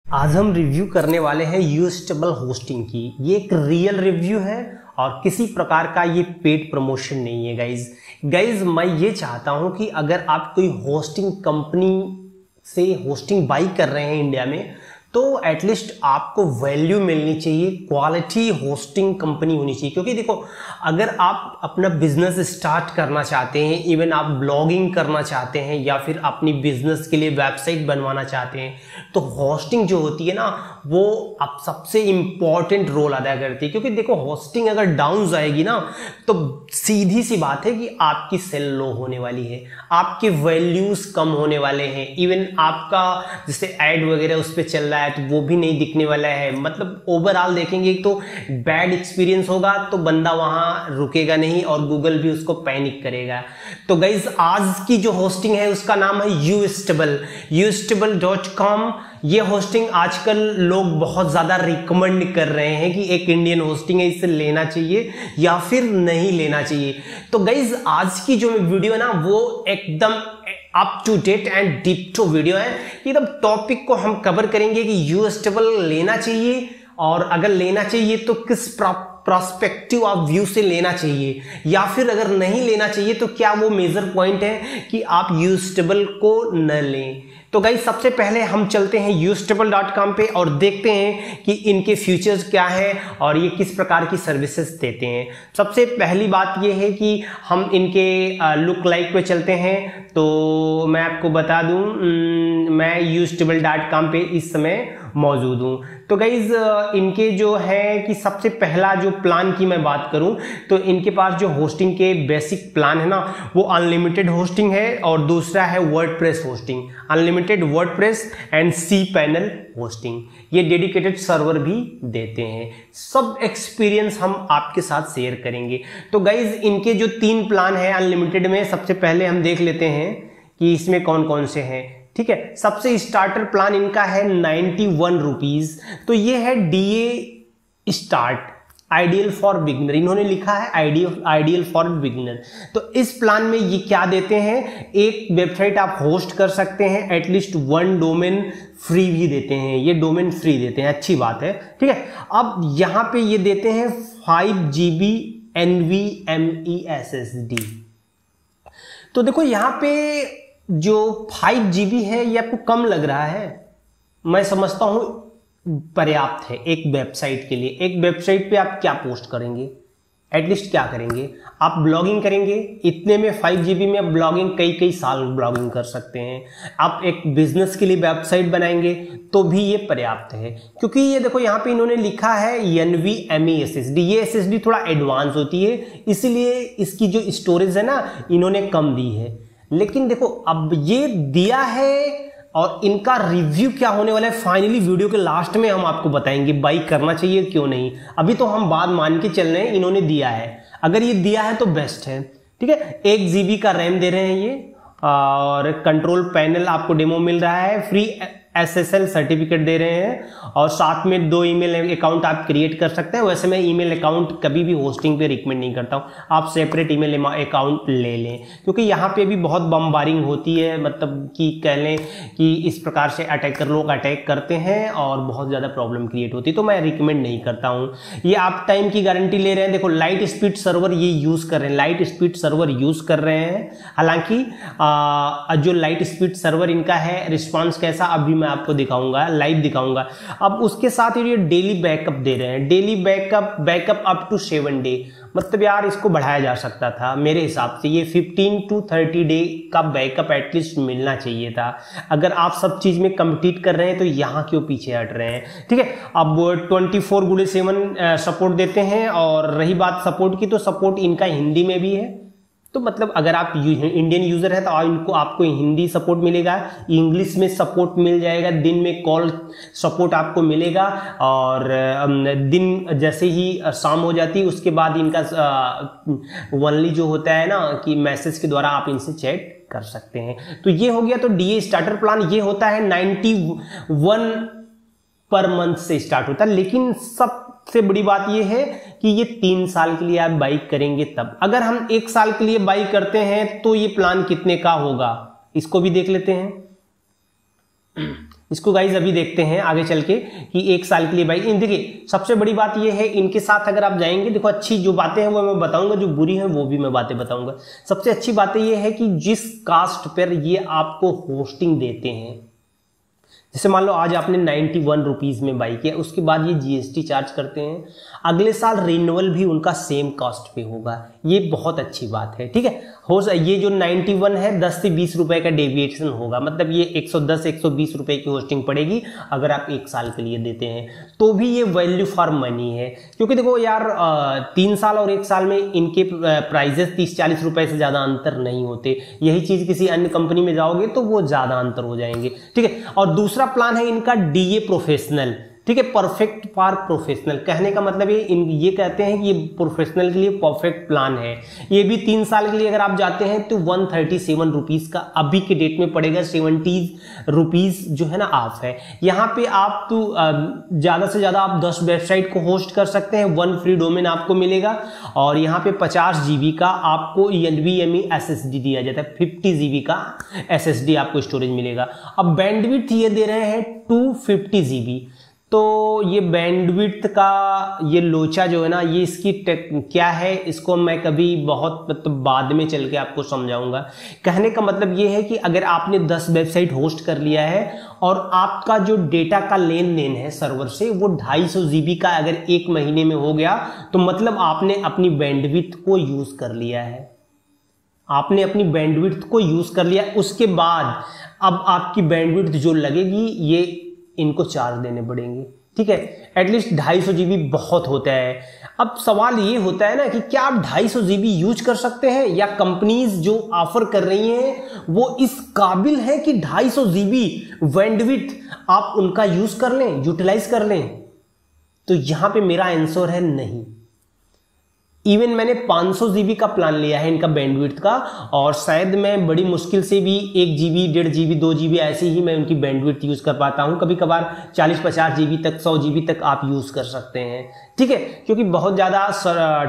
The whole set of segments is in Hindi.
आज हम रिव्यू करने वाले हैं यूस्टेबल होस्टिंग की। ये एक रियल रिव्यू है और किसी प्रकार का ये पेड प्रमोशन नहीं है गाइज। मैं ये चाहता हूं कि अगर आप कोई होस्टिंग कंपनी से होस्टिंग बाई कर रहे हैं इंडिया में, तो एटलीस्ट आपको वैल्यू मिलनी चाहिए, क्वालिटी होस्टिंग कंपनी होनी चाहिए। क्योंकि देखो, अगर आप अपना बिजनेस स्टार्ट करना चाहते हैं, इवन आप ब्लॉगिंग करना चाहते हैं या फिर अपनी बिजनेस के लिए वेबसाइट बनवाना चाहते हैं, तो होस्टिंग जो होती है ना, वो अब सबसे इंपॉर्टेंट रोल अदा करती है। क्योंकि देखो, होस्टिंग अगर डाउन जाएगी ना, तो सीधी सी बात है कि आपकी सेल लो होने वाली है, आपके वैल्यूज कम होने वाले हैं, इवन आपका जैसे ऐड वगैरह उस पर चल रहा है तो वो भी नहीं दिखने वाला है। मतलब ओवरऑल देखेंगे तो बैड एक्सपीरियंस होगा, तो बंदा वहां रुकेगा नहीं और गूगल भी उसको पैनिक करेगा। तो गाइज, आज की जो होस्टिंग है उसका नाम है ustable.com। ये होस्टिंग आजकल लोग बहुत ज्यादा रिकमेंड कर रहे हैं कि एक इंडियन होस्टिंग है, इसे लेना चाहिए या फिर नहीं लेना चाहिए। तो गाइज, आज की जो वीडियो है ना, वो एकदम अप टू डेट एंड डिप्टो वीडियो है। एकदम टॉपिक को हम कवर करेंगे कि यूस्टेबल लेना चाहिए, और अगर लेना चाहिए तो किस प्रोस्पेक्टिव ऑफ व्यू से लेना चाहिए, या फिर अगर नहीं लेना चाहिए तो क्या वो मेजर पॉइंट है कि आप यूस्टेबल को न लें। तो गाइस, सबसे पहले हम चलते हैं ustable.com पे और देखते हैं कि इनके फीचर्स क्या हैं और ये किस प्रकार की सर्विसेज देते हैं। सबसे पहली बात ये है कि हम इनके लुक लाइक पे चलते हैं। तो मैं आपको बता दूं, मैं ustable.com पे इस समय मौजूद हूं। तो गाइज, इनके जो है कि सबसे पहला जो प्लान की मैं बात करूं, तो इनके पास जो होस्टिंग के बेसिक प्लान है ना, वो अनलिमिटेड होस्टिंग है, और दूसरा है WordPress hosting, unlimited WordPress and cPanel hosting. ये डेडिकेटेड सर्वर भी देते हैं। सब एक्सपीरियंस हम आपके साथ शेयर करेंगे। तो गाइज, इनके जो 3 प्लान है अनलिमिटेड में, सबसे पहले हम देख लेते हैं कि इसमें कौन कौन से हैं। ठीक है, सबसे स्टार्टर प्लान इनका है 91 रुपीज। तो ये है DA start, ideal for beginner. इन्होंने लिखा है आइडियल फॉर बिगिनर। तो इस प्लान में ये क्या देते हैं, एक वेबसाइट आप होस्ट कर सकते हैं, एटलीस्ट 1 डोमेन फ्री भी देते हैं। ये डोमेन फ्री देते हैं, अच्छी बात है। ठीक है, अब यहां पे ये देते हैं 5 GB NVMe SSD। तो देखो, यहां पे जो 5 GB है ये आपको कम लग रहा है, मैं समझता हूं पर्याप्त है एक वेबसाइट के लिए। एक वेबसाइट पे आप क्या पोस्ट करेंगे, एटलीस्ट क्या करेंगे, आप ब्लॉगिंग करेंगे। इतने में 5 GB में आप ब्लॉगिंग कई साल ब्लॉगिंग कर सकते हैं। आप एक बिजनेस के लिए वेबसाइट बनाएंगे तो भी ये पर्याप्त है। क्योंकि ये देखो, यहाँ पे इन्होंने लिखा है NVMe SSD। ये SSD थोड़ा एडवांस होती है, इसीलिए इसकी जो स्टोरेज है ना, इन्होंने कम दी है। लेकिन देखो, अब ये दिया है और इनका रिव्यू क्या होने वाला है फाइनली वीडियो के लास्ट में हम आपको बताएंगे। बाई करना चाहिए क्यों नहीं, अभी तो हम बात मान के चल रहे हैं इन्होंने दिया है। अगर ये दिया है तो बेस्ट है। ठीक है, 1 GB का रैम दे रहे हैं ये, और कंट्रोल पैनल आपको डेमो मिल रहा है, फ्री SSL सर्टिफिकेट दे रहे हैं, और साथ में 2 ईमेल अकाउंट आप क्रिएट कर सकते हैं। वैसे मैं ईमेल अकाउंट कभी भी होस्टिंग पे रिकमेंड नहीं करता हूं, आप सेपरेट ईमेल अकाउंट ले लें, क्योंकि यहाँ पे भी बहुत बम्बारिंग होती है। मतलब कि कह लें कि इस प्रकार से अटैकर लोग अटैक करते हैं और बहुत ज़्यादा प्रॉब्लम क्रिएट होती है, तो मैं रिकमेंड नहीं करता हूँ। ये आप टाइम की गारंटी ले रहे हैं। देखो, लाइट स्पीड सर्वर ये यूज़ कर रहे हैं, लाइट स्पीड सर्वर यूज़ कर रहे हैं। हालांकि जो लाइट स्पीड सर्वर इनका है, रिस्पॉन्स कैसा अभी मैं आपको दिखाऊंगा, लाइव दिखाऊंगा। अब उसके साथ ये डेली बैकअप दे रहे हैं, daily backup up to 7 day. मतलब यार, इसको बढ़ाया जा सकता था मेरे हिसाब से। ये 15 to 30 डे का बैकअप एटलीस्ट मिलना चाहिए था। अगर आप सब चीज में कम्पीट कर रहे हैं तो यहाँ क्यों पीछे हट रहे हैं। ठीक है, अब 24/7 सपोर्ट देते हैं। और रही बात सपोर्ट की, तो सपोर्ट इनका हिंदी में भी है। तो मतलब अगर आप इंडियन यूजर है तो आपको हिंदी सपोर्ट मिलेगा, इंग्लिश में सपोर्ट मिल जाएगा, दिन में कॉल सपोर्ट आपको मिलेगा, और दिन जैसे ही शाम हो जाती है उसके बाद इनका ओनली जो होता है ना कि मैसेज के द्वारा आप इनसे चैट कर सकते हैं। तो ये हो गया। तो DA स्टार्टर प्लान ये होता है 91 पर मंथ से स्टार्ट होता है। लेकिन सबसे बड़ी बात यह है कि ये 3 साल के लिए आप बाई करेंगे तब। अगर हम 1 साल के लिए बाई करते हैं तो ये प्लान कितने का होगा, इसको भी देख लेते हैं। इसको गाइज अभी देखते हैं आगे चल के कि 1 साल के लिए भाई देखिए सबसे बड़ी बात ये है इनके साथ अगर आप जाएंगे, देखो अच्छी जो बातें हैं वो मैं बताऊंगा, जो बुरी है वो भी मैं बातें बताऊंगा। सबसे अच्छी बातें ये है कि जिस कास्ट पर ये आपको होस्टिंग देते हैं, जैसे मान लो आज आपने 91 रुपीज में बाई किया, उसके बाद ये जीएसटी चार्ज करते हैं, अगले साल रिन्यूअल भी उनका सेम कॉस्ट पे होगा, ये बहुत अच्छी बात है। ठीक है, ये जो 91 है 10 से 20 रुपए का डेविएशन होगा, मतलब ये 110-120 रुपए की होस्टिंग पड़ेगी अगर आप 1 साल के लिए देते हैं, तो भी ये वैल्यू फॉर मनी है। क्योंकि देखो यार 3 साल और 1 साल में इनके प्राइजेस 30-40 रुपए से ज्यादा अंतर नहीं होते, यही चीज किसी अन्य कंपनी में जाओगे तो वो ज्यादा अंतर हो जाएंगे। ठीक है, और दूसरा प्लान है इनका डीए प्रोफेशनल। ठीक है, परफेक्ट फॉर प्रोफेशनल, कहने का मतलब ये कहते हैं कि ये प्रोफेशनल के लिए परफेक्ट प्लान है। ये भी 3 साल के लिए अगर आप जाते हैं तो 137 रुपीज का अभी के डेट में पड़ेगा, 70 रुपीज जो है ना ऑफ है। यहाँ पे आप तो ज्यादा से ज्यादा आप 10 वेबसाइट को होस्ट कर सकते हैं, 1 फ्री डोमेन आपको मिलेगा, और यहाँ पे 50 GB का आपको NVMe SSD दिया जाता है, 50 GB का SSD आपको स्टोरेज मिलेगा। अब बैंडविड्थ ये दे रहे हैं 250 GB, तो ये बैंडविड्थ का ये लोचा जो है ना, ये इसकी क्या है, इसको मैं कभी बहुत मतलब बाद में चल के आपको समझाऊंगा। कहने का मतलब ये है कि अगर आपने 10 वेबसाइट होस्ट कर लिया है और आपका जो डेटा का लेन देन है सर्वर से वो 250 GB का अगर 1 महीने में हो गया, तो मतलब आपने अपनी बैंडविड्थ को यूज कर लिया है, आपने अपनी बैंडविड्थ को यूज कर लिया। उसके बाद अब आपकी बैंडविड्थ जो लगेगी ये इनको चार्ज देने पड़ेंगे। ठीक है, एटलीस्ट 250 GB बहुत होता है। अब सवाल ये होता है ना कि क्या आप 250 GB यूज कर सकते हैं, या कंपनीज जो ऑफर कर रही हैं वो इस काबिल है कि 250 GB बैंडविड्थ आप उनका यूज कर लें, यूटिलाइज कर लें? तो यहां पे मेरा आंसर है नहीं। इवन मैंने 500 GB का प्लान लिया है इनका बैंडविड्थ का, और शायद मैं बड़ी मुश्किल से भी 1 GB, 1.5 GB, 2 GB ऐसे ही मैं उनकी बैंडविड्थ यूज कर पाता हूं। कभी कभार 40-50 GB तक, 100 GB तक आप यूज कर सकते हैं। ठीक है, क्योंकि बहुत ज्यादा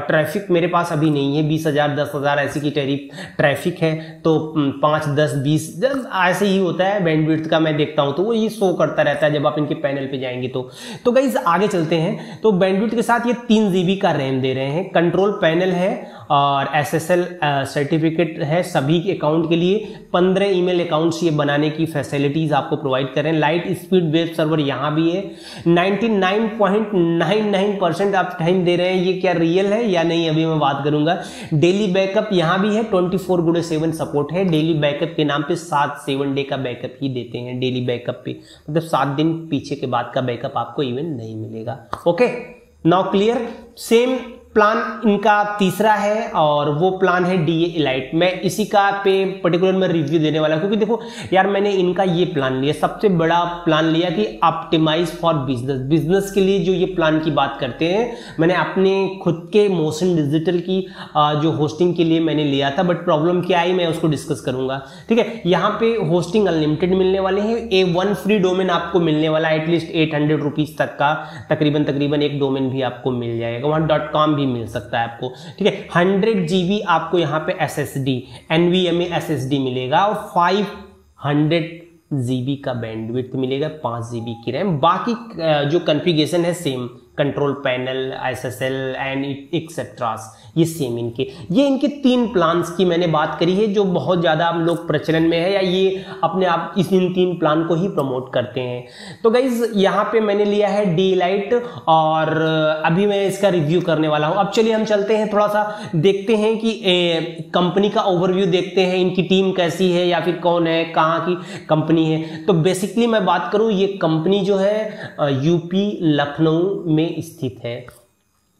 ट्रैफिक मेरे पास अभी नहीं है, 20,000 10,000 ऐसी की ट्रैफिक है, तो 5, 10, 20 ऐसे ही होता है बैंडविड्थ का। मैं देखता हूं तो वो ये शो करता रहता है जब आप इनके पैनल पे जाएंगे तो गाइस आगे चलते हैं। तो बैंडविड्थ के साथ ये 3 GB का रैम दे रहे हैं, कंट्रोल पैनल है और SSL सर्टिफिकेट है सभी अकाउंट के लिए, 15 ईमेल अकाउंट्स ये बनाने की फैसिलिटीज आपको प्रोवाइड करें। लाइट स्पीड वेब सर्वर यहाँ भी है, 99.99% आप टाइम दे रहे हैं, ये क्या रियल है या नहीं अभी मैं बात करूंगा। डेली बैकअप यहाँ भी है, 24/7 सपोर्ट है। डेली बैकअप के नाम पे 7 डे का बैकअप ही देते हैं डेली बैकअप पे, मतलब 7 दिन पीछे के बाद का बैकअप आपको इवन नहीं मिलेगा। Okay, now clear. Same plan इनका तीसरा है और वो प्लान है डीए इलाइट। मैं इसी का पे पर्टिकुलर में रिव्यू देने वाला हूं, क्योंकि देखो यार मैंने इनका ये प्लान लिया, सबसे बड़ा प्लान लिया कि ऑप्टिमाइज फॉर बिजनेस के लिए जो ये प्लान की बात करते हैं, मैंने अपने खुद के मोशन डिजिटल की जो होस्टिंग के लिए मैंने लिया था, बट प्रॉब्लम क्या आई मैं उसको डिस्कस करूंगा। ठीक है, यहाँ पे होस्टिंग अनलिमिटेड मिलने वाले हैं, A1 फ्री डोमेन आपको मिलने वाला है, एटलीस्ट 800 रुपीज तक का तकरीबन एक डोमेन भी आपको मिल जाएगा, वहां .com भी मिल सकता है आपको। ठीक है, 100 GB आपको यहाँ पे SSD NVMe SSD मिलेगा और 500 GB का बैंडविड्थ मिलेगा, 5 GB की रैम। बाकी जो कॉन्फ़िगरेशन है same, control panel, SSL and etceteras, ये सेम ये इनके 3 प्लान्स की मैंने बात करी है जो बहुत ज़्यादा हम लोग प्रचलन में है, या ये अपने आप इन 3 प्लान को ही प्रमोट करते हैं। तो गाइज यहाँ पे मैंने लिया है डी लाइट और अभी मैं इसका रिव्यू करने वाला हूँ। अब चलिए हम चलते हैं, थोड़ा सा देखते हैं कि कंपनी का ओवरव्यू देखते हैं, इनकी टीम कैसी है या फिर कौन है, कहाँ की कंपनी है। तो बेसिकली मैं बात करूँ, ये कंपनी जो है यूपी लखनऊ में स्थित है।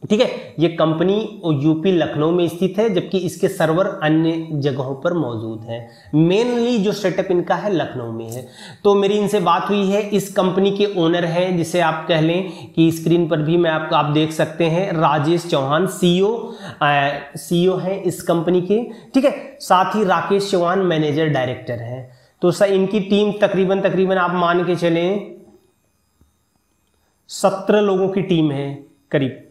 ठीक है, ये कंपनी यूपी लखनऊ में स्थित है, जबकि इसके सर्वर अन्य जगहों पर मौजूद हैं। मेनली जो सेटअप इनका है लखनऊ में है। तो मेरी इनसे बात हुई है, इस कंपनी के ओनर हैं, जिसे आप कह लें कि स्क्रीन पर भी मैं आप देख सकते हैं, राजेश चौहान सीईओ हैं इस कंपनी के। ठीक है, साथ ही राकेश चौहान मैनेजर डायरेक्टर हैं। तो सर इनकी टीम तकरीबन आप मान के चलें 17 लोगों की टीम है करीब।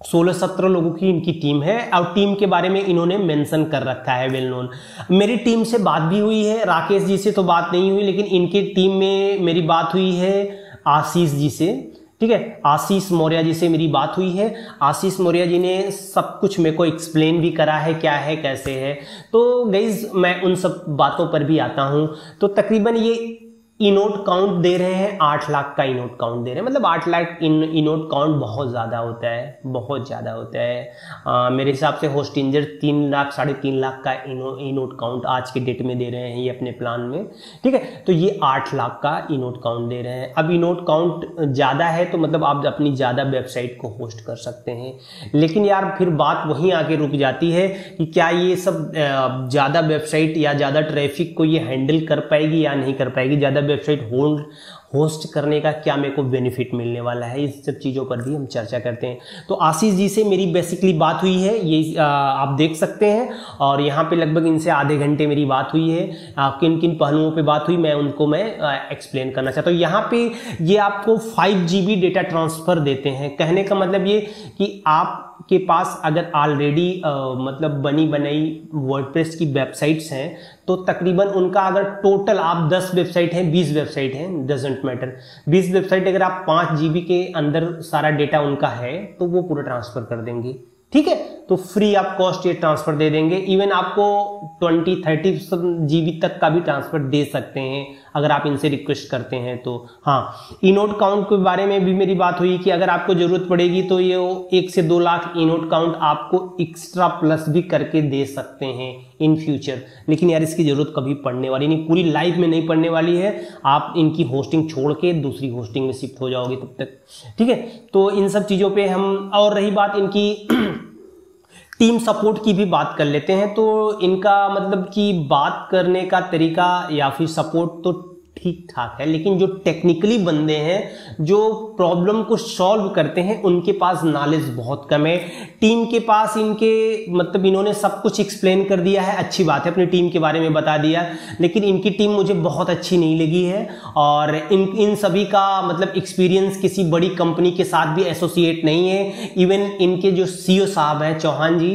16-17 लोगों की इनकी टीम है और टीम के बारे में इन्होंने मेंशन कर रखा है वेल नोन। मेरी टीम से बात भी हुई है, राकेश जी से तो बात नहीं हुई, लेकिन इनकी टीम में मेरी बात हुई है आशीष जी से, ठीक है, आशीष मौर्य जी से मेरी बात हुई है। आशीष मौर्य जी ने सब कुछ मेरे को एक्सप्लेन भी करा है क्या है कैसे है। तो गाइज मैं उन सब बातों पर भी आता हूं। तो तकरीबन ये इनोट काउंट दे रहे हैं, 8 लाख का इनोट काउंट दे रहे हैं। मतलब 8 लाख इनोट काउंट बहुत ज़्यादा होता है, बहुत ज़्यादा होता है। मेरे हिसाब से होस्ट इंजर 3 लाख 3.5 लाख का इनोट काउंट आज के डेट में दे रहे हैं ये अपने प्लान में, ठीक है। तो ये 8 लाख का इनोट काउंट दे रहे हैं। अब इनोट काउंट ज़्यादा है तो मतलब आप अपनी ज़्यादा वेबसाइट को होस्ट कर सकते हैं, लेकिन यार फिर बात वहीं आके रुक जाती है कि क्या ये सब ज़्यादा वेबसाइट या ज़्यादा ट्रैफिक को ये हैंडल कर पाएगी या नहीं कर पाएगी। ज़्यादा वेबसाइट होस्ट करने का क्या मेरे को बेनिफिट मिलने वाला है, इस सब चीज़ों पर भी हम चर्चा करते हैं। तो आशीष जी से मेरी बेसिकली बात हुई है, ये आप देख सकते हैं, और यहाँ पे लगभग इनसे आधे घंटे मेरी बात हुई है। किन किन पहलुओं पे बात हुई मैं एक्सप्लेन करना चाहता हूँ। यहाँ पे ये आपको 5 GB डेटा ट्रांसफ़र देते हैं। कहने का मतलब ये कि आपके पास अगर ऑलरेडी मतलब बनी बनाई वर्डप्रेस की वेबसाइट्स हैं तो तकरीबन उनका अगर टोटल आप 10 वेबसाइट हैं, 20 वेबसाइट हैं, डजेंट मैटर, 20 वेबसाइट अगर आप 5 GB के अंदर सारा डेटा उनका है तो वो पूरा ट्रांसफर कर देंगे, ठीक है। तो फ्री आप कॉस्ट ये ट्रांसफर दे देंगे। इवन आपको 20-30 GB तक का भी ट्रांसफर दे सकते हैं अगर आप इनसे रिक्वेस्ट करते हैं तो। हाँ, इनोट काउंट के बारे में भी मेरी बात हुई कि अगर आपको जरूरत पड़ेगी तो ये 1 से 2 लाख इनोट काउंट आपको एक्स्ट्रा प्लस भी करके दे सकते हैं इन फ्यूचर। लेकिन यार इसकी जरूरत कभी पड़ने वाली नहीं, पूरी लाइफ में नहीं पड़ने वाली है। आप इनकी होस्टिंग छोड़ के दूसरी होस्टिंग में शिफ्ट हो जाओगे तब तक, ठीक है। तो इन सब चीज़ों पे हम, और रही बात इनकी टीम सपोर्ट की भी बात कर लेते हैं। तो इनका मतलब कि बात करने का तरीका या फिर सपोर्ट तो ठीक ठाक है, लेकिन जो टेक्निकली बंदे हैं जो प्रॉब्लम को सॉल्व करते हैं उनके पास नॉलेज बहुत कम है। टीम के पास इनके मतलब इन्होंने सब कुछ एक्सप्लेन कर दिया है, अच्छी बात है, अपनी टीम के बारे में बता दिया, लेकिन इनकी टीम मुझे बहुत अच्छी नहीं लगी है। और इन सभी का मतलब एक्सपीरियंस किसी बड़ी कंपनी के साथ भी एसोसिएट नहीं है। इवन इनके जो CEO साहब हैं चौहान जी,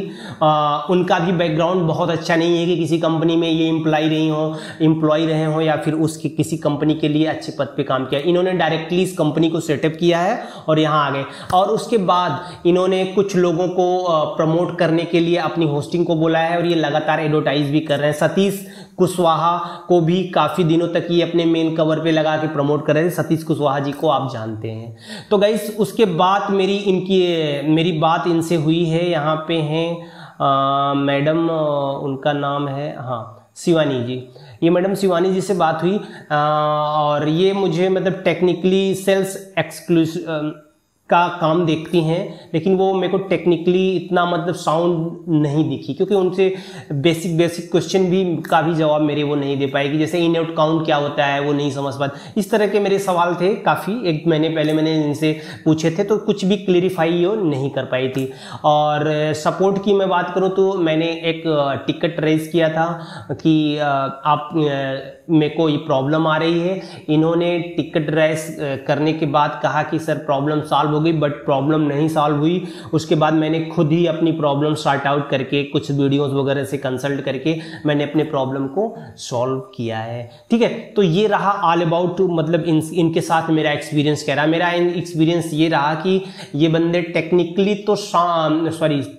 उनका भी बैकग्राउंड बहुत अच्छा नहीं है कि किसी कंपनी में ये एम्प्लॉय रहे हों या फिर उसकी किसी कंपनी के लिए अच्छे पद पे काम किया। इन्होंने डायरेक्टली इस कंपनी को सेटअप किया है और यहाँ आ गए, और उसके बाद इन्होंने कुछ लोगों को प्रमोट करने के लिए अपनी होस्टिंग को बोला है और ये लगातार एडवर्टाइज भी कर रहे हैं। सतीश कुशवाहा को भी काफी दिनों तक ये अपने मेन कवर पे लगा के प्रमोट कर रहे थे। सतीश कुशवाहा जी को आप जानते हैं। तो गाइस उसके बाद मेरी बात इनसे हुई है। यहाँ पे हैं मैडम, उनका नाम है शिवानी जी। ये मैडम शिवानी जी से बात हुई और ये मुझे मतलब टेक्निकली सेल्स एक्सक्लूसिव का काम देखती हैं, लेकिन वो मेरे को टेक्निकली इतना मतलब साउंड नहीं दिखी, क्योंकि उनसे बेसिक क्वेश्चन का भी जवाब मेरे वो नहीं दे पाएगी। जैसे इनआउट काउंट क्या होता है वो नहीं समझ पाते। इस तरह के मेरे सवाल थे काफ़ी, एक महीने पहले मैंने इनसे पूछे थे, तो कुछ भी क्लियरिफाई वो नहीं कर पाई थी। और सपोर्ट की मैं बात करूँ तो मैंने एक टिकट रेज किया था कि आप मेरे को ये प्रॉब्लम आ रही है। इन्होंने टिकट रेज करने के बाद कहा कि सर प्रॉब्लम सॉल्व हो गई, बट प्रॉब्लम नहीं सॉल्व हुई। उसके बाद मैंने खुद ही अपनी प्रॉब्लम सॉर्ट आउट करके कुछ वीडियोस वगैरह से कंसल्ट करके मैंने अपने प्रॉब्लम को सॉल्व किया है, ठीक है। तो ये रहा ऑल अबाउट मतलब इनके साथ मेरा एक्सपीरियंस कह रहा है। मेरा एक्सपीरियंस ये रहा कि ये बंदे टेक्निकली तो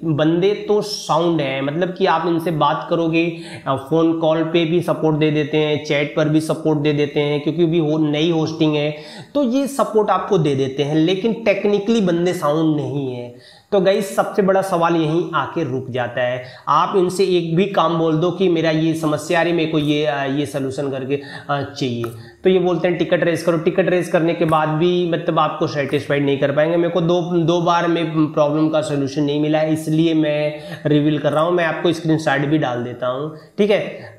बंदे तो साउंड है, मतलब कि आप इनसे बात करोगे, फोन कॉल पे भी सपोर्ट दे देते हैं, चैट पर भी सपोर्ट दे देते हैं, क्योंकि भी नई होस्टिंग है तो ये सपोर्ट आपको दे देते हैं, लेकिन टेक्निकली बंदे साउंड नहीं है। तो गाइस सबसे बड़ा सवाल यहीं आके रुक जाता है। आप इनसे एक भी काम बोल दो कि मेरा ये समस्या आ रही, मेरे को ये सलूशन करके चाहिए, तो ये बोलते हैं टिकट रेज करो। टिकट रेज करने के बाद भी मतलब आपको सेटिस्फाइड नहीं कर पाएंगे। मेरे को दो बार में प्रॉब्लम का सोल्यूशन नहीं मिला है, इसलिए मैं रिवील कर रहा हूँ। मैं आपको स्क्रीनशॉट भी डाल देता हूँ, ठीक है,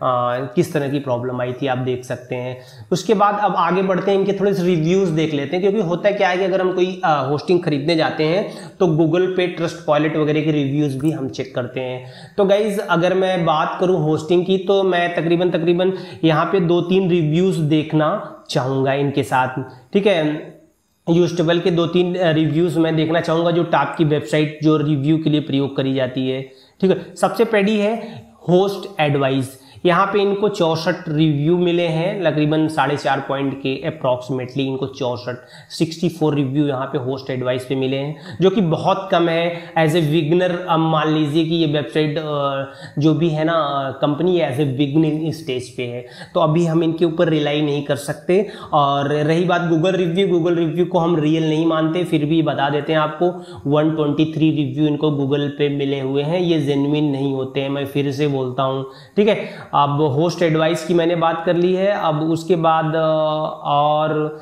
किस तरह की प्रॉब्लम आई थी आप देख सकते हैं। उसके बाद अब आगे बढ़ते हैं, इनके थोड़े से रिव्यूज देख लेते हैं, क्योंकि होता क्या है कि अगर हम कोई होस्टिंग खरीदने जाते हैं तो गूगल पे, ट्रस्टपॉलेट वगैरह के रिव्यूज भी हम चेक करते हैं। तो गाइज अगर मैं बात करूं होस्टिंग की तो मैं तकरीबन यहाँ पे 2-3 रिव्यूज देखना चाहूंगा इनके साथ, ठीक है। यूस्टेबल के 2-3 रिव्यूज़ मैं देखना चाहूँगा जो टॉप की वेबसाइट जो रिव्यू के लिए प्रयोग करी जाती है। ठीक है, सबसे पहली है होस्ट एडवाइस। यहाँ पे इनको 64 रिव्यू मिले हैं, तकरीबन 4.5 पॉइंट के अप्रॉक्सीमेटली इनको 64 रिव्यू यहाँ पे होस्ट एडवाइस पे मिले हैं, जो कि बहुत कम है। एज ए बिगनर अब मान लीजिए कि ये वेबसाइट जो भी है ना company as a beginning stage पे है, तो अभी हम इनके ऊपर रिलाई नहीं कर सकते। और रही बात गूगल रिव्यू को हम रियल नहीं मानते, फिर भी बता देते हैं आपको 123 रिव्यू इनको गूगल पे मिले हुए हैं, ये जेन्युइन नहीं होते हैं, मैं फिर से बोलता हूँ। ठीक है, अब होस्ट एडवाइस की मैंने बात कर ली है। अब उसके बाद और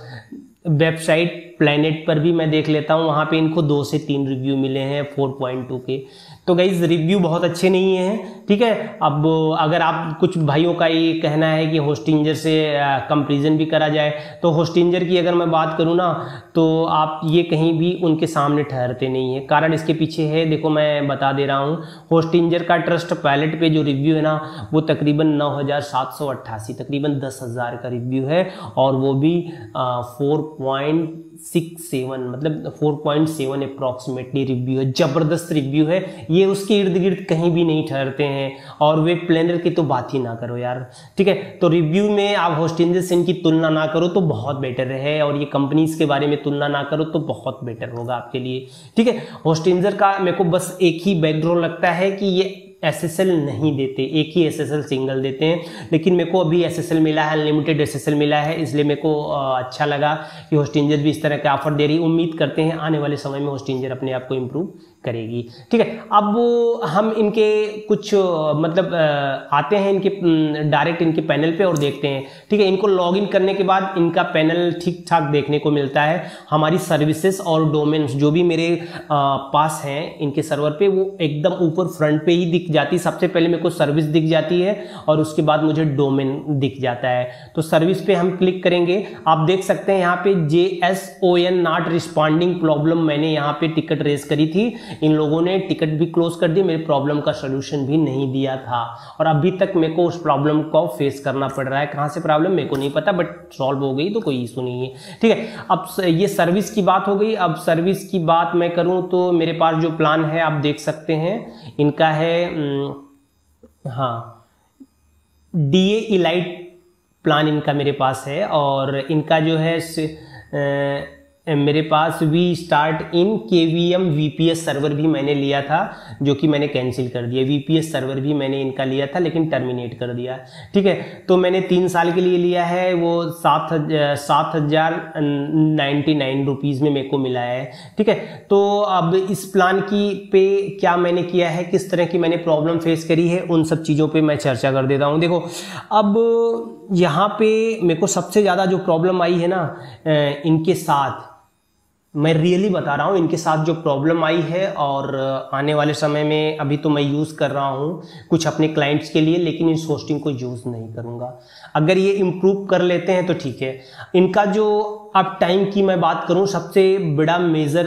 वेबसाइट प्लैनेट पर भी मैं देख लेता हूँ, वहाँ पे इनको 2 से 3 रिव्यू मिले हैं 4.2 के। तो गाइज रिव्यू बहुत अच्छे नहीं हैं। ठीक है, अब अगर आप कुछ भाइयों का ये कहना है कि होस्टिंजर से कंपैरिजन भी करा जाए, तो होस्टिंजर की अगर मैं बात करूँ ना, तो आप ये कहीं भी उनके सामने ठहरते नहीं है। कारण इसके पीछे है, देखो मैं बता दे रहा हूँ। होस्टिंजर का ट्रस्ट पैलेट पे जो रिव्यू है ना, वो तकरीबन 9,788, तकरीबन 10,000 का रिव्यू है, और वो भी 4.67 मतलब 4.7 अप्रॉक्सीमेटली रिव्यू है। जबरदस्त रिव्यू है, ये उसके इर्द गिर्द कहीं भी नहीं ठहरते हैं। और वेब प्लानर की तो बात ही ना करो यार। ठीक है, तो रिव्यू में आप होस्टिंजर से इनकी तुलना ना करो तो बहुत बेटर है, और ये कंपनीज के बारे में तुलना ना करो तो बहुत बेटर होगा आपके लिए। ठीक है, होस्टिंजर का मेरे को बस एक ही बैकग्राउंड लगता है कि ये SSL नहीं देते, एक ही SSL सिंगल देते हैं, लेकिन मेरे को अभी SSL मिला है, अनलिमिटेड SSL मिला है, इसलिए मेरे को अच्छा लगा कि होस्टिंजर भी इस तरह के ऑफर दे रही है। उम्मीद करते हैं आने वाले समय में होस्टिंजर अपने आप को इम्प्रूव करेगी। ठीक है, अब हम इनके कुछ मतलब आते हैं इनके डायरेक्ट इनके पैनल पे और देखते हैं। ठीक है, इनको लॉगिन करने के बाद इनका पैनल ठीक ठाक देखने को मिलता है। हमारी सर्विसेज और डोमेन्स जो भी मेरे पास हैं इनके सर्वर पे, वो एकदम ऊपर फ्रंट पे ही दिख जाती। सबसे पहले मेरे को सर्विस दिख जाती है और उसके बाद मुझे डोमेन दिख जाता है। तो सर्विस पे हम क्लिक करेंगे, आप देख सकते हैं यहाँ पे JSON नॉट रिस्पॉन्डिंग प्रॉब्लम, मैंने यहाँ पे टिकट रेज करी थी, इन लोगों ने टिकट भी क्लोज कर दी, मेरे प्रॉब्लम का सॉल्यूशन भी नहीं दिया था, और अभी तक मेरे को उस प्रॉब्लम को फेस करना पड़ रहा है। कहाँ से प्रॉब्लम मेरे को नहीं पता, बट सॉल्व हो गई तो कोई इशू नहीं है। ठीक है, अब ये सर्विस की बात हो गई। अब सर्विस की बात मैं करूँ तो मेरे पास जो प्लान है आप देख सकते हैं, इनका है हाँ DA इलाइट प्लान इनका मेरे पास है, और इनका जो है मेरे पास we start in KVM VPS server भी मैंने लिया था, जो कि मैंने कैंसिल कर दिया। VPS सर्वर भी मैंने इनका लिया था लेकिन टर्मिनेट कर दिया। ठीक है, तो मैंने 3 साल के लिए लिया है, वो 7,099 रुपीज़ में मेरे को मिला है। ठीक है, तो अब इस प्लान की पे क्या मैंने किया है, किस तरह की मैंने प्रॉब्लम फेस करी है, उन सब चीज़ों पर मैं चर्चा कर देता हूँ। देखो, अब यहाँ पे मेरे को सबसे ज़्यादा जो प्रॉब्लम आई है ना, इनके साथ मैं रियली बता रहा हूँ, इनके साथ जो प्रॉब्लम आई है, और आने वाले समय में अभी तो मैं यूज़ कर रहा हूँ कुछ अपने क्लाइंट्स के लिए, लेकिन इस होस्टिंग को यूज़ नहीं करूँगा। अगर ये इम्प्रूव कर लेते हैं तो ठीक है। इनका जो अप टाइम की मैं बात करूँ, सबसे बड़ा मेजर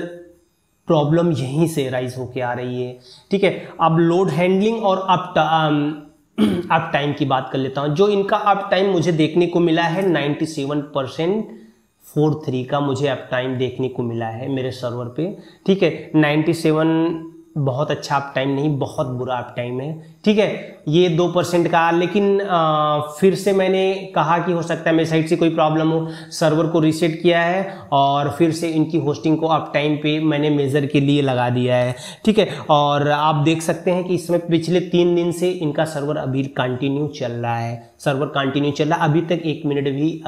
प्रॉब्लम यहीं से राइज होके आ रही है। ठीक है, अब लोड हैंडलिंग और अप टाइम की बात कर लेता हूँ। जो इनका अप टाइम मुझे देखने को मिला है 97.43 का मुझे अप टाइम देखने को मिला है मेरे सर्वर पे। ठीक है, 97 बहुत अच्छा अप टाइम नहीं, बहुत बुरा अप टाइम है। ठीक है, ये 2% का, लेकिन फिर से मैंने कहा कि हो सकता है मेरी साइड से कोई प्रॉब्लम हो, सर्वर को रीसेट किया है और फिर से इनकी होस्टिंग को अप टाइम पे मैंने मेजर के लिए लगा दिया है। ठीक है, और आप देख सकते हैं कि इसमें पिछले 3 दिन से इनका सर्वर अभी कंटिन्यू चल रहा है, अभी तक 1 मिनट भी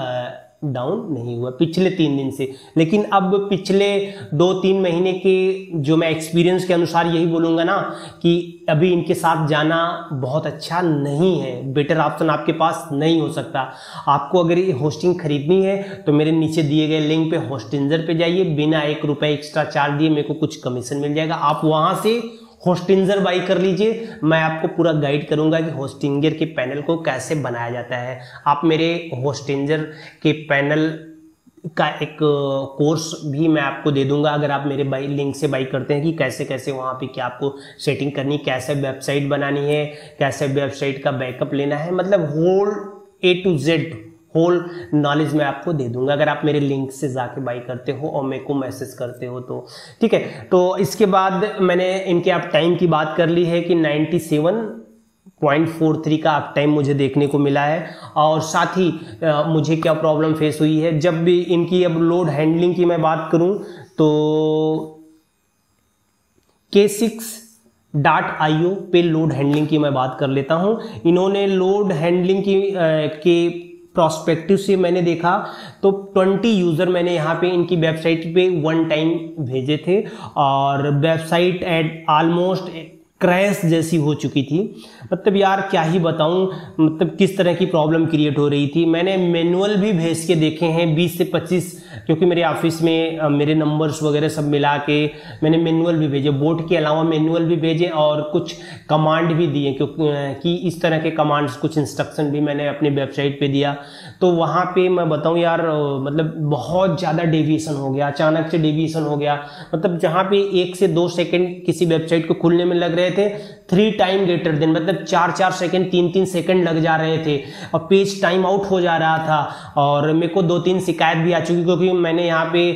डाउन नहीं हुआ पिछले 3 दिन से। लेकिन अब पिछले 2-3 महीने के जो मैं एक्सपीरियंस के अनुसार यही बोलूँगा ना कि अभी इनके साथ जाना बहुत अच्छा नहीं है, बेटर ऑप्शन आपके पास नहीं हो सकता। आपको अगर ये होस्टिंग खरीदनी है तो मेरे नीचे दिए गए लिंक पे होस्टिंजर पे जाइए, बिना 1 रुपये एक्स्ट्रा चार्ज दिए मेरे को कुछ कमीशन मिल जाएगा, आप वहाँ से होस्टिंजर बाई कर लीजिए। मैं आपको पूरा गाइड करूंगा कि होस्टिंजर के पैनल को कैसे बनाया जाता है। आप मेरे होस्टिंजर के पैनल का एक कोर्स भी मैं आपको दे दूंगा, अगर आप मेरे बाई लिंक से बाई करते हैं, कि कैसे कैसे वहाँ पे क्या आपको सेटिंग करनी, कैसे वेबसाइट बनानी है, कैसे वेबसाइट का बैकअप लेना है, मतलब whole A to Z whole knowledge मैं आपको दे दूंगा अगर आप मेरे लिंक से जाके बाई करते हो और मेरे को मैसेज करते हो तो ठीक है। तो इसके बाद मैंने इनके आप टाइम की बात कर ली है कि 97.43 का आप टाइम मुझे देखने को मिला है। और साथ ही मुझे क्या प्रॉब्लम फेस हुई है, जब भी इनकी अब लोड हैंडलिंग की मैं बात करूं तो K6.io पे लोड हैंडलिंग की मैं बात कर लेता हूं। इन्होंने लोड हैंडलिंग की के प्रोस्पेक्टिव से मैंने देखा तो 20 यूजर मैंने यहाँ पे इनकी वेबसाइट पे वन टाइम भेजे थे और वेबसाइट एट ऑलमोस्ट क्रैश जैसी हो चुकी थी। मतलब यार क्या ही बताऊं, मतलब किस तरह की प्रॉब्लम क्रिएट हो रही थी। मैंने मैनुअल भी भेज के देखे हैं 20 से 25, क्योंकि मेरे ऑफिस में मेरे नंबर्स वगैरह सब मिला के मैंने मैनुअल भी भेजे, बोर्ड के अलावा मैनुअल भी भेजे और कुछ कमांड भी दिए, क्योंकि इस तरह के कमांड्स कुछ इंस्ट्रक्शन भी मैंने अपनी वेबसाइट पे दिया। तो वहाँ पे मैं बताऊँ यार मतलब बहुत ज़्यादा डेविएशन हो गया, अचानक से डेविएशन हो गया। मतलब जहाँ पे 1 से 2 सेकेंड किसी वेबसाइट को खुलने में लग रहे थे 3 टाइम ग्रेटर देन, मतलब 4 सेकंड 3 सेकंड लग जा रहे थे और पेज टाइम आउट हो जा रहा था। और मेरे को 2-3 शिकायत भी आ चुकी, क्योंकि मैंने यहाँ पे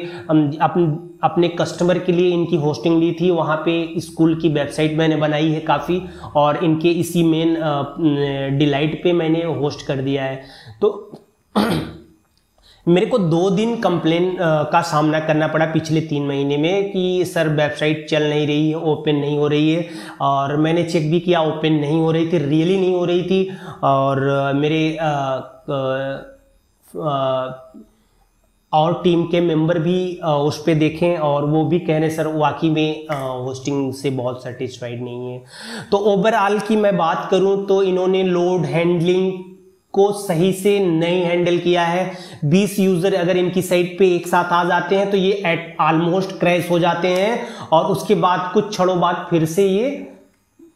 अपने कस्टमर के लिए इनकी होस्टिंग ली थी। वहाँ पे स्कूल की वेबसाइट मैंने बनाई है काफ़ी, और इनके इसी मेन डिलाइट पे मैंने होस्ट कर दिया है। तो मेरे को 2 दिन कंप्लेन का सामना करना पड़ा पिछले 3 महीने में कि सर वेबसाइट चल नहीं रही है, ओपन नहीं हो रही है। और मैंने चेक भी किया, ओपन नहीं हो रही थी, रियली नहीं हो रही थी। और मेरे और टीम के मेंबर भी उस पर देखें और वो भी कह रहे सर वाकई में होस्टिंग से बहुत सेटिस्फाइड नहीं है। तो ओवरऑल की मैं बात करूं तो इन्होंने लोड हैंडलिंग को सही से नहीं हैंडल किया है। 20 यूजर अगर इनकी साइट पे एक साथ आ जाते हैं तो ये एट ऑलमोस्ट क्रैश हो जाते हैं और उसके बाद कुछ क्षणों बाद फिर से ये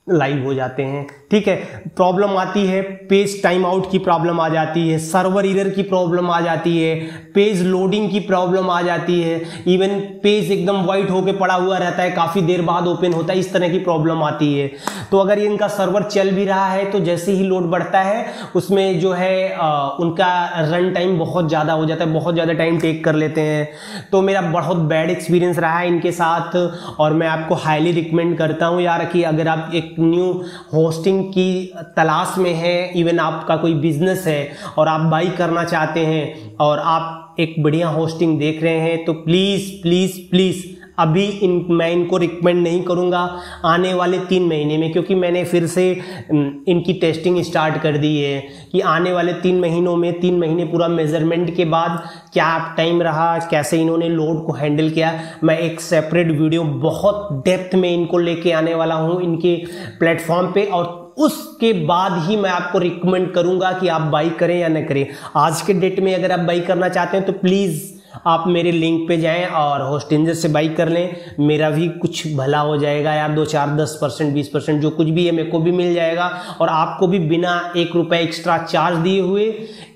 लाइव हो जाते हैं। ठीक है, प्रॉब्लम आती है, पेज टाइम आउट की प्रॉब्लम आ जाती है, सर्वर एरर की प्रॉब्लम आ जाती है, पेज लोडिंग की प्रॉब्लम आ जाती है, इवन पेज एकदम वाइट होके पड़ा हुआ रहता है, काफी देर बाद ओपन होता है, इस तरह की प्रॉब्लम आती है। तो अगर इनका सर्वर चल भी रहा है तो जैसे ही लोड बढ़ता है उसमें जो है उनका रन टाइम बहुत ज्यादा हो जाता है, बहुत ज्यादा टाइम टेक कर लेते हैं। तो मेरा बहुत बैड एक्सपीरियंस रहा है इनके साथ और मैं आपको हाईली रिकमेंड करता हूं यार कि अगर आप एक न्यू होस्टिंग की तलाश में है, इवन आपका कोई बिजनेस है और आप बाई करना चाहते हैं और आप एक बढ़िया होस्टिंग देख रहे हैं तो प्लीज प्लीज प्लीज अभी मैं इनको रिकमेंड नहीं करूंगा आने वाले 3 महीने में, क्योंकि मैंने फिर से इनकी टेस्टिंग स्टार्ट कर दी है कि आने वाले 3 महीनों में 3 महीने पूरा मेजरमेंट के बाद क्या टाइम रहा, कैसे इन्होंने लोड को हैंडल किया, मैं एक सेपरेट वीडियो बहुत डेप्थ में इनको लेके आने वाला हूं इनके प्लेटफॉर्म पे और उसके बाद ही मैं आपको रिकमेंड करूंगा कि आप बाई करें या न करें। आज के डेट में अगर आप बाई करना चाहते हैं तो प्लीज आप मेरे लिंक पे जाएं और होस्टिंजर से बाई कर लें, मेरा भी कुछ भला हो जाएगा यार। 2-4-10% 20% जो कुछ भी है मेरे को भी मिल जाएगा और आपको भी बिना 1 रुपए एक्स्ट्रा चार्ज दिए हुए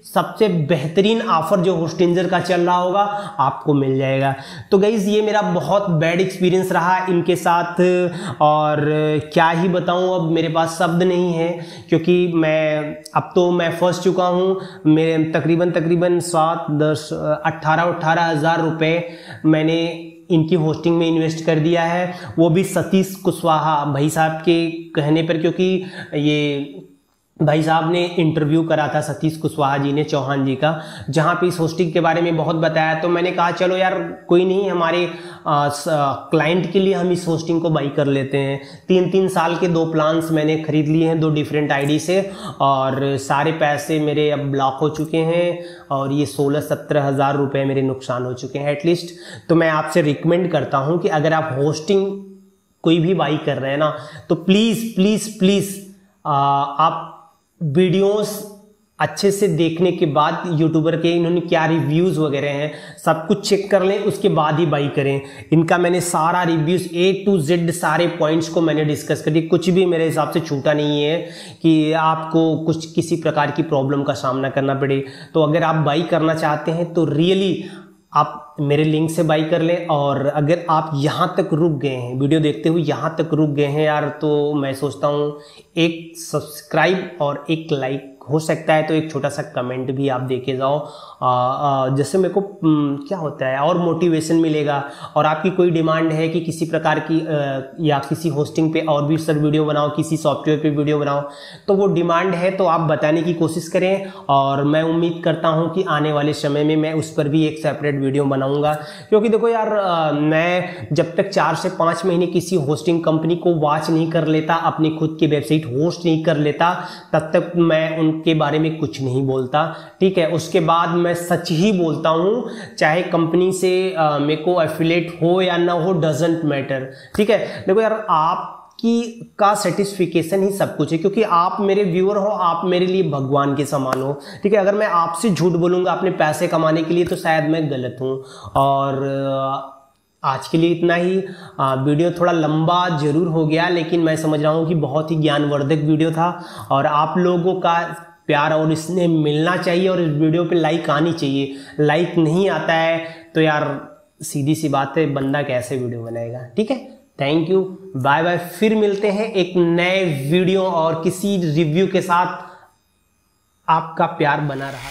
सबसे बेहतरीन ऑफर जो होस्टिंजर का चल रहा होगा आपको मिल जाएगा। तो गाइज ये मेरा बहुत बैड एक्सपीरियंस रहा इनके साथ और क्या ही बताऊं, अब मेरे पास शब्द नहीं है क्योंकि अब तो मैं फंस चुका हूं। मेरे तकरीबन 18 हज़ार रुपए मैंने इनकी होस्टिंग में इन्वेस्ट कर दिया है, वो भी सतीश कुशवाहा भाई साहब के कहने पर, क्योंकि ये भाई साहब ने इंटरव्यू करा था सतीश कुशवाहा जी ने चौहान जी का, जहां पे इस होस्टिंग के बारे में बहुत बताया। तो मैंने कहा चलो यार कोई नहीं, हमारे क्लाइंट के लिए हम इस होस्टिंग को बाई कर लेते हैं। 3 साल के 2 प्लान्स मैंने खरीद लिए हैं 2 डिफरेंट आईडी से और सारे पैसे मेरे अब ब्लॉक हो चुके हैं और ये 16-17 हज़ार रुपये मेरे नुकसान हो चुके हैं एटलीस्ट। तो मैं आपसे रिकमेंड करता हूं कि अगर आप होस्टिंग कोई भी बाई कर रहे हैं ना तो प्लीज प्लीज प्लीज आप वीडियोस अच्छे से देखने के बाद यूट्यूबर के इन्होंने क्या रिव्यूज वगैरह हैं सब कुछ चेक कर लें, उसके बाद ही बाई करें। इनका मैंने सारा रिव्यूज A to Z सारे पॉइंट्स को मैंने डिस्कस कर दी, कुछ भी मेरे हिसाब से छूटा नहीं है कि आपको कुछ किसी प्रकार की प्रॉब्लम का सामना करना पड़े। तो अगर आप बाई करना चाहते हैं तो रियली आप मेरे लिंक से बाई कर लें। और अगर आप यहाँ तक रुक गए हैं, वीडियो देखते हुए यहाँ तक रुक गए हैं यार, तो मैं सोचता हूँ एक सब्सक्राइब और एक लाइक हो सकता है तो एक छोटा सा कमेंट भी आप देके जाओ, जैसे मेरे को क्या होता है और मोटिवेशन मिलेगा। और आपकी कोई डिमांड है कि किसी प्रकार की या किसी होस्टिंग पे और भी सर वीडियो बनाओ, किसी सॉफ्टवेयर पे वीडियो बनाओ, तो वो डिमांड है तो आप बताने की कोशिश करें। और मैं उम्मीद करता हूं कि आने वाले समय में मैं उस पर भी एक सेपरेट वीडियो बनाऊंगा। क्योंकि देखो यार, मैं जब तक 4 से 5 महीने किसी होस्टिंग कंपनी को वॉच नहीं कर लेता, अपनी खुद की वेबसाइट होस्ट नहीं कर लेता, तब तक मैं उनके बारे में कुछ नहीं बोलता। ठीक है, उसके बाद मैं सच ही बोलता हूं, चाहे कंपनी से मेरे को एफिलिएट हो या ना हो, डजंट मैटर। ठीक है, देखो यार, आप का सेटिस्फिकेशन ही सब कुछ है, क्योंकि आप मेरे व्यूअर हो, आप मेरे लिए भगवान के समान हो। ठीक है, अगर मैं आपसे झूठ बोलूंगा अपने पैसे कमाने के लिए तो शायद मैं गलत हूं। और आज के लिए इतना ही। वीडियो थोड़ा लंबा जरूर हो गया, लेकिन मैं समझ रहा हूं कि बहुत ही ज्ञानवर्धक वीडियो था और आप लोगों का प्यार और इसने मिलना चाहिए और इस वीडियो पे लाइक आनी चाहिए। लाइक नहीं आता है तो यार सीधी सी बात है, बंदा कैसे वीडियो बनाएगा। ठीक है, थैंक यू, बाय बाय। फिर मिलते हैं एक नए वीडियो और किसी रिव्यू के साथ। आपका प्यार बना रहा।